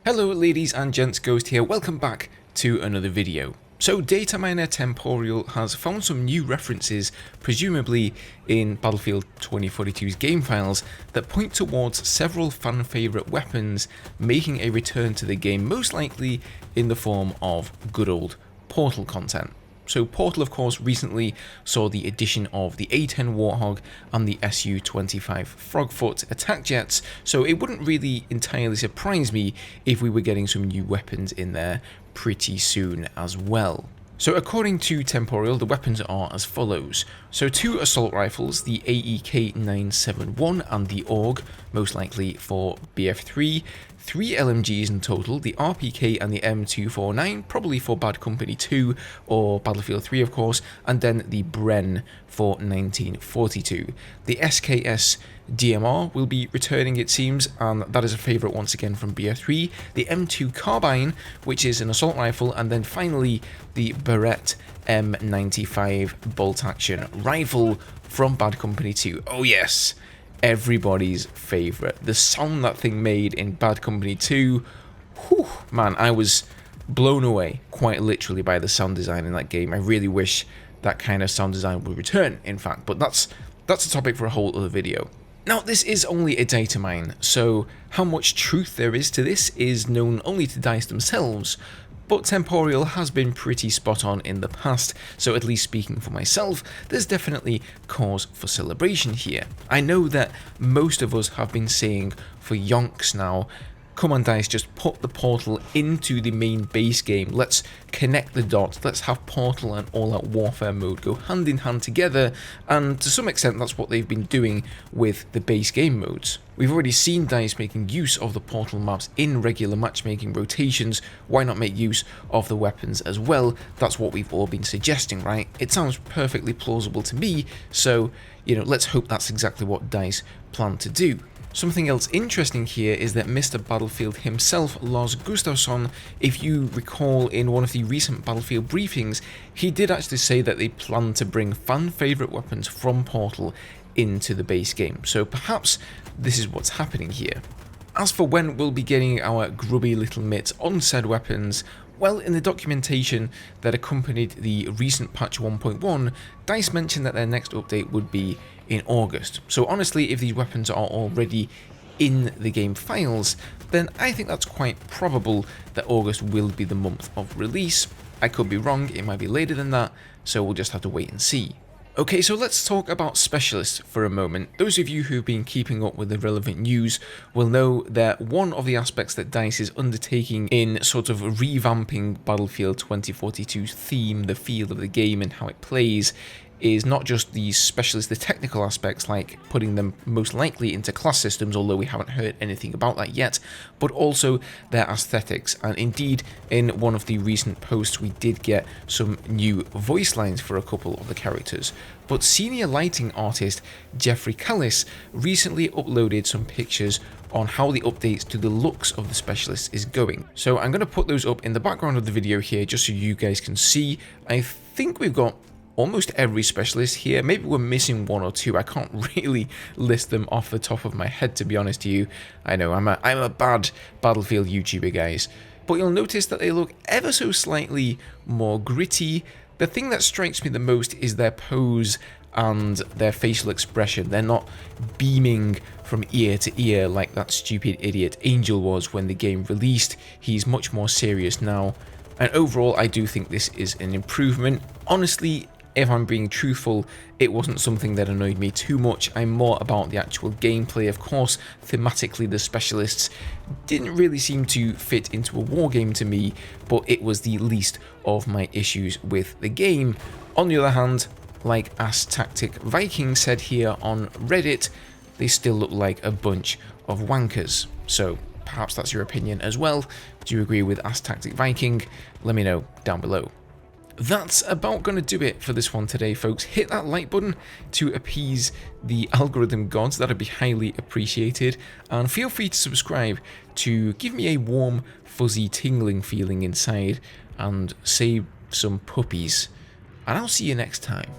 Hello ladies and gents, Ghost here, welcome back to another video. So data miner Temporal has found some new references, presumably in Battlefield 2042's game files, that point towards several fan favourite weapons making a return to the game, most likely in the form of good old Portal content. So Portal, of course, recently saw the addition of the A-10 Warthog and the Su-25 Frogfoot attack jets, so it wouldn't really entirely surprise me if we were getting some new weapons in there pretty soon as well. So according to Temporal, the weapons are as follows. So 2 assault rifles, the AEK-971 and the AUG, most likely for BF3, 3 LMGs in total, the RPK and the M249, probably for Bad Company 2 or Battlefield 3 of course, and then the Bren for 1942. The SKS DMR will be returning, it seems, and that is a favourite once again from BF3, the M2 Carbine, which is an assault rifle, and then finally the Barrett M95 bolt-action rifle from Bad Company 2. Oh yes! Everybody's favourite. The sound that thing made in Bad Company 2, whew, man, I was blown away, quite literally, by the sound design in that game. I really wish that kind of sound design would return, in fact, but that's a topic for a whole other video. Now, this is only a data mine, so how much truth there is to this is known only to DICE themselves, but Temporal has been pretty spot on in the past, so at least speaking for myself, there's definitely cause for celebration here. I know that most of us have been saying for yonks now, come on DICE, just put the Portal into the main base game, let's connect the dots, let's have Portal and all-out warfare mode go hand in hand together, and to some extent that's what they've been doing with the base game modes. We've already seen DICE making use of the Portal maps in regular matchmaking rotations, why not make use of the weapons as well? That's what we've all been suggesting, right? It sounds perfectly plausible to me, so, let's hope that's exactly what DICE plan to do. Something else interesting here is that Mr. Battlefield himself, Lars Gustafsson, if you recall in one of the recent Battlefield briefings, he did actually say that they plan to bring fan favourite weapons from Portal into the base game, so perhaps this is what's happening here. As for when we'll be getting our grubby little mitts on said weapons, well, in the documentation that accompanied the recent patch 1.1, DICE mentioned that their next update would be in August. So honestly, if these weapons are already in the game files, then I think that's quite probable that August will be the month of release. I could be wrong, it might be later than that, so we'll just have to wait and see. Okay, so let's talk about specialists for a moment. Those of you who've been keeping up with the relevant news will know that one of the aspects that DICE is undertaking in sort of revamping Battlefield 2042's theme, the feel of the game and how it plays, is not just the specialists, the technical aspects, like putting them most likely into class systems, although we haven't heard anything about that yet, but also their aesthetics. And indeed, in one of the recent posts, we did get some new voice lines for a couple of the characters. But senior lighting artist Jeffrey Callis recently uploaded some pictures on how the updates to the looks of the specialists is going. So I'm going to put those up in the background of the video here just so you guys can see. I think we've got almost every specialist here. Maybe we're missing one or two. I can't really list them off the top of my head, to be honest to you. I know, I'm a bad Battlefield YouTuber, guys. But you'll notice that they look ever so slightly more gritty. The thing that strikes me the most is their pose and their facial expression. They're not beaming from ear to ear like that stupid idiot Angel was when the game released. He's much more serious now. And overall, I do think this is an improvement. Honestly, if I'm being truthful, it wasn't something that annoyed me too much. I'm more about the actual gameplay. Of course, thematically, the specialists didn't really seem to fit into a war game to me, but it was the least of my issues with the game. On the other hand, like Ass Tactic Viking said here on Reddit, they still look like a bunch of wankers. So perhaps that's your opinion as well. Do you agree with Ass Tactic Viking? Let me know down below. That's about going to do it for this one today, folks. Hit that like button to appease the algorithm gods. That'd be highly appreciated. And feel free to subscribe to give me a warm, fuzzy, tingling feeling inside and save some puppies. And I'll see you next time.